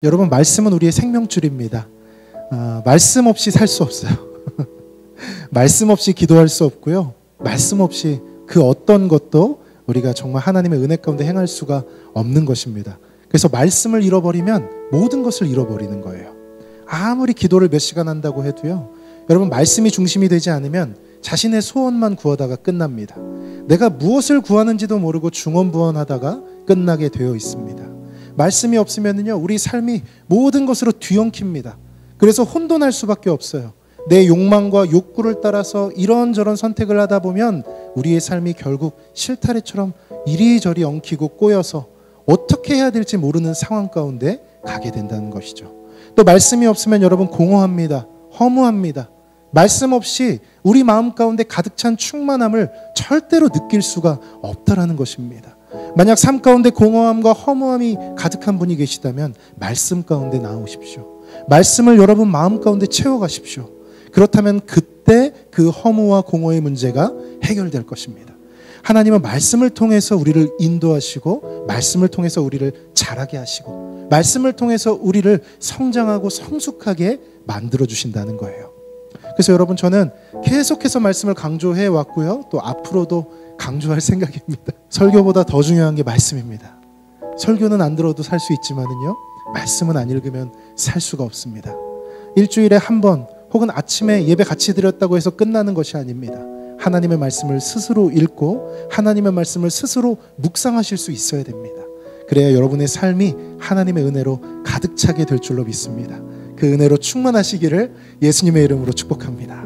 여러분, 말씀은 우리의 생명줄입니다. 말씀 없이 살 수 없어요. 말씀 없이 기도할 수 없고요. 말씀 없이 그 어떤 것도 우리가 정말 하나님의 은혜 가운데 행할 수가 없는 것입니다. 그래서 말씀을 잃어버리면 모든 것을 잃어버리는 거예요. 아무리 기도를 몇 시간 한다고 해도요, 여러분, 말씀이 중심이 되지 않으면 자신의 소원만 구하다가 끝납니다. 내가 무엇을 구하는지도 모르고 중언부언하다가 끝나게 되어 있습니다. 말씀이 없으면요, 우리 삶이 모든 것으로 뒤엉킵니다. 그래서 혼돈할 수밖에 없어요. 내 욕망과 욕구를 따라서 이런저런 선택을 하다 보면 우리의 삶이 결국 실타래처럼 이리저리 엉키고 꼬여서 어떻게 해야 될지 모르는 상황 가운데 가게 된다는 것이죠. 또 말씀이 없으면 여러분 공허합니다. 허무합니다. 말씀 없이 우리 마음 가운데 가득 찬 충만함을 절대로 느낄 수가 없다라는 것입니다. 만약 삶 가운데 공허함과 허무함이 가득한 분이 계시다면 말씀 가운데 나오십시오. 말씀을 여러분 마음 가운데 채워가십시오. 그렇다면 그때 그 허무와 공허의 문제가 해결될 것입니다. 하나님은 말씀을 통해서 우리를 인도하시고, 말씀을 통해서 우리를 자라게 하시고, 말씀을 통해서 우리를 성장하고 성숙하게 만들어주신다는 거예요. 그래서 여러분, 저는 계속해서 말씀을 강조해 왔고요, 또 앞으로도 강조할 생각입니다. 설교보다 더 중요한 게 말씀입니다. 설교는 안 들어도 살 수 있지만은요, 말씀은 안 읽으면 살 수가 없습니다. 일주일에 한 번 혹은 아침에 예배 같이 드렸다고 해서 끝나는 것이 아닙니다. 하나님의 말씀을 스스로 읽고 하나님의 말씀을 스스로 묵상하실 수 있어야 됩니다. 그래야 여러분의 삶이 하나님의 은혜로 가득 차게 될 줄로 믿습니다. 그 은혜로 충만하시기를 예수님의 이름으로 축복합니다.